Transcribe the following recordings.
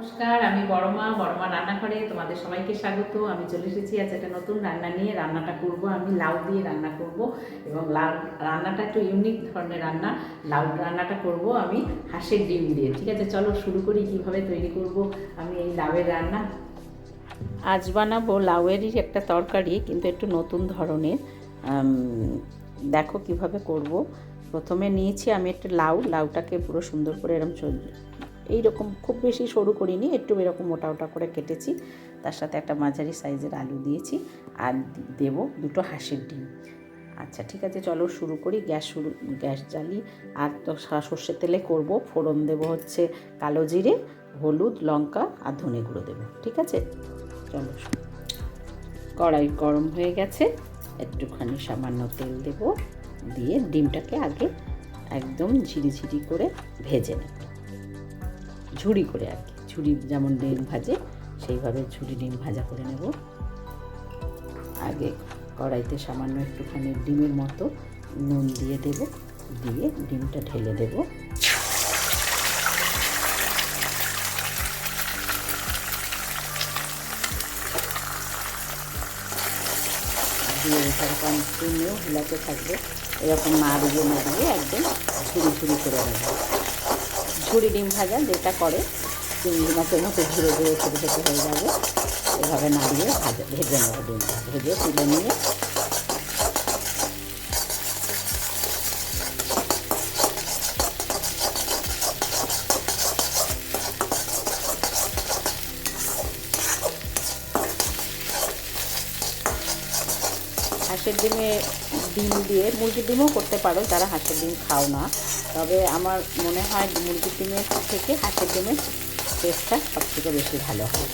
নমস্কার, আমি বড়মা রান্নাঘরে তোমাদের সবাইকে স্বাগত। আমি চলে এসেছি আজ একটা নতুন রান্না নিয়ে। রান্নাটা করব আমি লাউ দিয়ে রান্না করব এবং রান্নাটা একটু ইউনিক ধরনের রান্না। লাউ রান্নাটা করব আমি হাঁসের ডিম দিয়ে। ঠিক আছে, চলো শুরু করি কিভাবে তৈরি করব আমি এই লাউয়ের রান্না। আজ বানাবো লাউয়েরই একটা তরকারি, কিন্তু একটু নতুন ধরনের। দেখো কিভাবে করব। প্রথমে নিয়েছি আমি একটা লাউটাকে পুরো সুন্দর করে এইরকম খুব বেশি সরু করিনি, একটু এরকম মোটা মোটা করে কেটেছি। তার সাথে একটা মাঝারি সাইজের আলু দিয়েছি আর দেবো দুটো হাঁসের ডিম। আচ্ছা ঠিক আছে, চলো শুরু করি। গ্যাস জ্বালি। আর তো সর্ষের তেলে করব। ফোড়ন দেবো হচ্ছে কালো জিরে, হলুদ, লঙ্কা আর ধনে গুঁড়ো দেবো। ঠিক আছে, চলো। কড়াই গরম হয়ে গেছে, একটুখানি সামান্য তেল দেব, দিয়ে ডিমটাকে আগে একদম ঝিরি করে ভেজে নেব। ঝুড়ি করে আর কি, ঝুড়ি যেমন ডিম ভাজে সেইভাবে ডিম ভাজা করে নেব। আগে কড়াইতে সামান্য একটুখানি ডিমের মতো নুন দিয়ে দেব, দিয়ে ডিমটা ঢেলে দেব। দিয়ে এটার কন্টিনিউ হিলাতে থাকবে, এরকম নাড়িয়ে একদম ঝুড়ি করে নেব। ঝুড়ি ডিম ভাজা যেটা করে, চিংড়ি মাছের মতো ঝুড়ে ছোটো ছোটো হয়ে যাবে। এভাবে নাড়িয়ে ভেজে নেব। ডিমটা ভেজে তুলে নিয়ে হাঁসের ডিম দিয়ে মুরগির ডিমও করতে পারো যারা হাঁসের ডিম খাও না। তবে আমার মনে হয় মুরগির ডিমের থেকে হাঁসের ডিমের টেস্টটা সবথেকে বেশি ভালো হয়।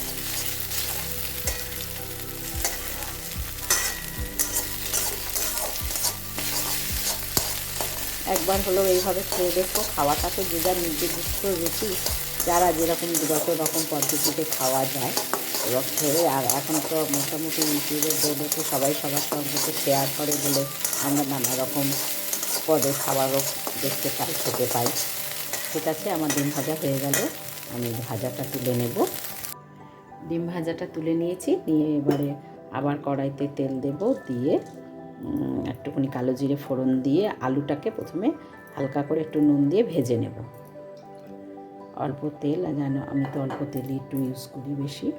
একবার হলেও এইভাবে খেয়ে দেখো। খাওয়াটা তো যে যার নির্দিষ্ট রুচি, যারা যেরকম যত রকম পদ্ধতিতে খাওয়া যায় এবার খেয়ে। আর এখন তো মোটামুটি ইউটিউবের দৌলতে সবাই সবার সঙ্গে শেয়ার করে বলে আমরা নানা রকম পদে খাবারও দেখতে পাই, খেতে পাই। ঠিক আছে, আমার ডিম ভাজা হয়ে গেল, আমি ভাজাটা তুলে নেব। ডিম ভাজাটা তুলে নিয়েছি, নিয়ে এবারে আবার কড়াইতে তেল দেব, দিয়ে একটুখানি কালো জিরে ফোড়ন দিয়ে আলুটাকে প্রথমে হালকা করে একটু নুন দিয়ে ভেজে নেব। অল্প তেল, জানো আমি তো অল্প তেলই একটু ইউজ করি বেশি।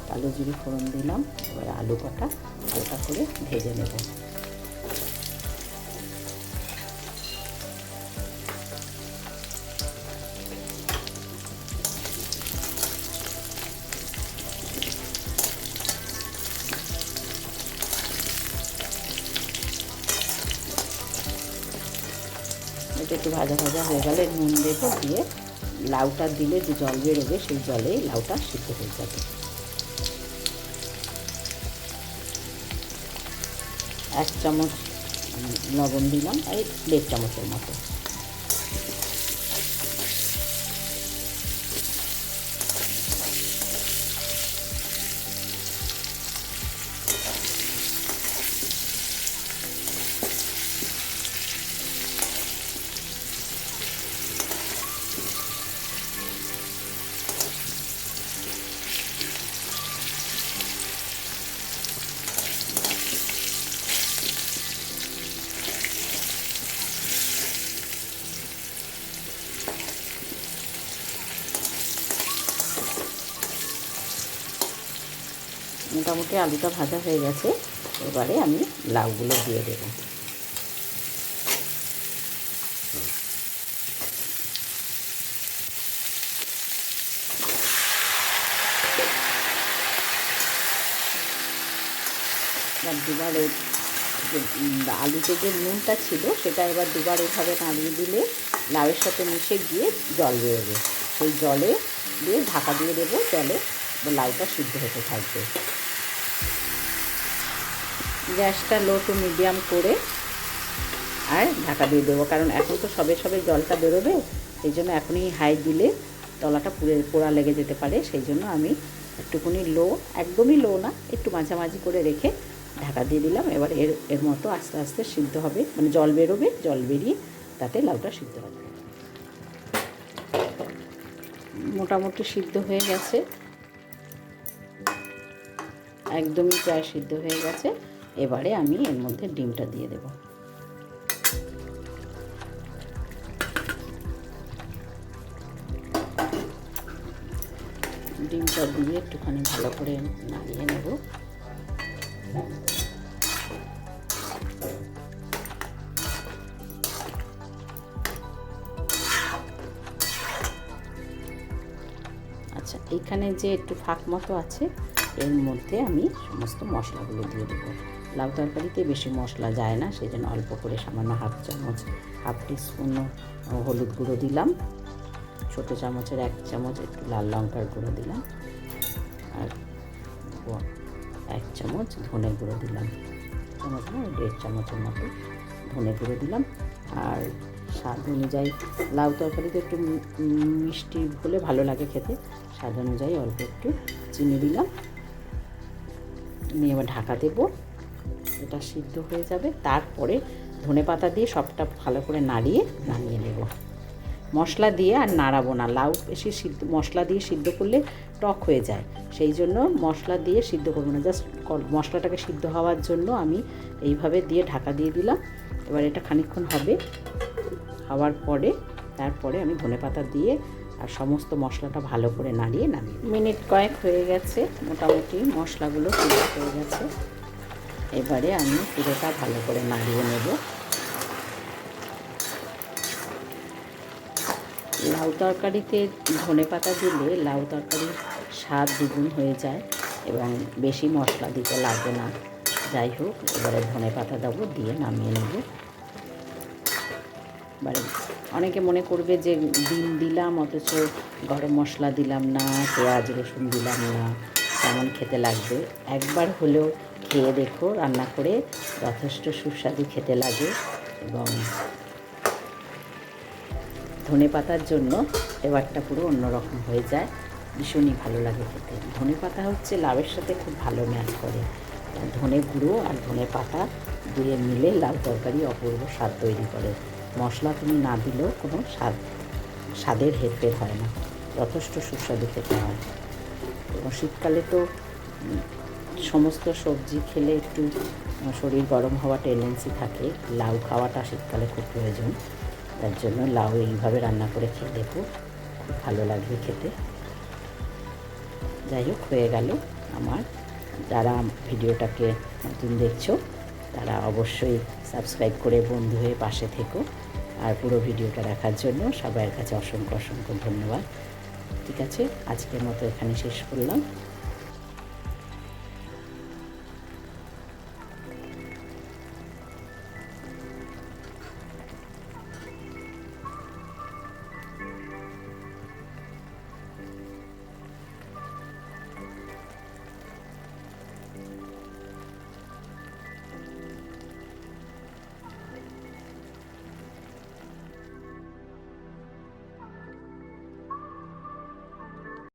কালো জিরে ফোড়ন দিলাম, এবার আলু কটা হালকা করে ভেজে নেব। এটা একটু ভাজা হয়ে গেলে নুন দেবো, দিয়ে লাউটা দিলে যে জল বেরোবে সেই জলে লাউটা সিদ্ধ হয়ে যাবে। 1 চামচ লবণ দিলাম, এই 1.5 চামচের মতো। মোটামুটি আলুটা ভাজা হয়ে গেছে, এবারে আমি লাউগুলো দিয়ে দেবো। দুবার আলুতে যে নুনটা ছিল সেটা এবার দুবার এভাবে নাড়িয়ে দিলে লাউয়ের সাথে মিশে গিয়ে জল বেরোবে। সেই জলে দিয়ে ঢাকা দিয়ে দেবো, জলে লাউটা সিদ্ধ হতে থাকবে। গ্যাসটা লো টু মিডিয়াম করে আর ঢাকা দিয়ে দেবো, কারণ এখন তো সবে জলটা বেরোবে। সেই জন্য এখনই হাই দিলে তলাটা পোড়া লেগে যেতে পারে। সেই জন্য আমি একটুখানি লো, একদমই লো না, একটু মাঝামাঝি করে রেখে ঢাকা দিয়ে দিলাম। এবার এর মতো আস্তে আস্তে সিদ্ধ হবে, মানে জল বেরোবে, জল বেরিয়ে তাতে লাউটা সিদ্ধ হবে। মোটামুটি সিদ্ধ হয়ে গেছে, একদমই প্রায় সিদ্ধ হয়ে গেছে। এবারে আমি এর মধ্যে ডিমটা দিয়ে দেব। ডিমটা দিয়ে একটুখানি ভালো করে নাড়িয়ে নেব। আচ্ছা, এইখানে যে একটু ফাঁক মতো আছে, এর মধ্যে আমি সমস্ত মশলাগুলো দিয়ে দেবো। লাউ তরকারিতে বেশি মশলা যায় না, সেই জন্য অল্প করে সামান্য হাফ টিস্পুন হলুদ গুঁড়ো দিলাম, ছোটো চামচের 1 চামচ একটু লাল লঙ্কার গুঁড়ো দিলাম, আর 1 চামচ ধনে গুঁড়ো দিলাম, চামচ না 1.5 চামচের মতো ধনে গুঁড়ো দিলাম। আর স্বাদ অনুযায়ী, লাউ তরকারিতে একটু মিষ্টি হলে ভালো লাগে খেতে, স্বাদ অনুযায়ী অল্প একটু চিনি দিলাম। নিয়ে এবার ঢাকা দেবো, এটা সিদ্ধ হয়ে যাবে। তারপরে ধনেপাতা দিয়ে সবটা ভালো করে নামিয়ে নেব। মশলা দিয়ে আর নাড়াবো না, লাউ বেশি মশলা দিয়ে সিদ্ধ করলে টক হয়ে যায়, সেই জন্য মশলা দিয়ে সিদ্ধ করবো না, জাস্ট মশলাটাকে সিদ্ধ হওয়ার জন্য আমি এইভাবে দিয়ে ঢাকা দিয়ে দিলাম। এবার এটা খানিকক্ষণ হবে, হওয়ার পরে তারপরে আমি ধনেপাতা দিয়ে আর সমস্ত মশলাটা ভালো করে নামিয়ে মিনিট কয়েক হয়ে গেছে, মোটামুটি মশলাগুলো সিদ্ধ হয়ে গেছে। এবারে আমি পুরোটা ভালো করে নাড়িয়ে নেব। লাউ তরকারিতে ধনেপাতা দিলে লাউ তরকারির স্বাদ দ্বিগুণ হয়ে যায় এবং বেশি মশলা দিতে লাগে না। যাই হোক, এবারে ধনেপাতা দেবো, দিয়ে নামিয়ে নেব। এবারে অনেকে মনে করবে যে ডিম দিলাম অথচ গরম মশলা দিলাম না, পেঁয়াজ রসুন দিলাম না, কেমন খেতে লাগবে। একবার হলেও খেয়ে দেখো, রান্না করে যথেষ্ট সুস্বাদু খেতে লাগে। এবং ধনেপাতার জন্য ফ্লেভারটা পুরো অন্যরকম হয়ে যায়, ভীষণই ভালো লাগে খেতে। ধনেপাতা হচ্ছে লাউয়ের সাথে খুব ভালো ম্যাচ করে, ধনে গুঁড়ো আর ধনেপাতা দিয়ে মিলে লাউ তরকারি অপূর্ব স্বাদ তৈরি করে। মশলা তুমি না দিলেও কোনো স্বাদের হেরফের হয় না, যথেষ্ট সুস্বাদু খেতে হয়। এবং শীতকালে তো সমস্ত সবজি খেলে একটু শরীর গরম হওয়া টেন্ডেন্সি থাকে, লাউ খাওয়াটা শীতকালে খুব প্রয়োজন। তার জন্য লাউ এইভাবে রান্না করে খেয়ে দেখো, খুব ভালো লাগবে খেতে। যাই হোক, হয়ে গেল আমার। যারা ভিডিওটাকে নতুন দেখছো তারা অবশ্যই সাবস্ক্রাইব করে বন্ধু হয়ে পাশে থেকো। আর পুরো ভিডিওটা দেখার জন্য সবার কাছে অসংখ্য ধন্যবাদ। ঠিক আছে, আজকের মতো এখানে শেষ করলাম।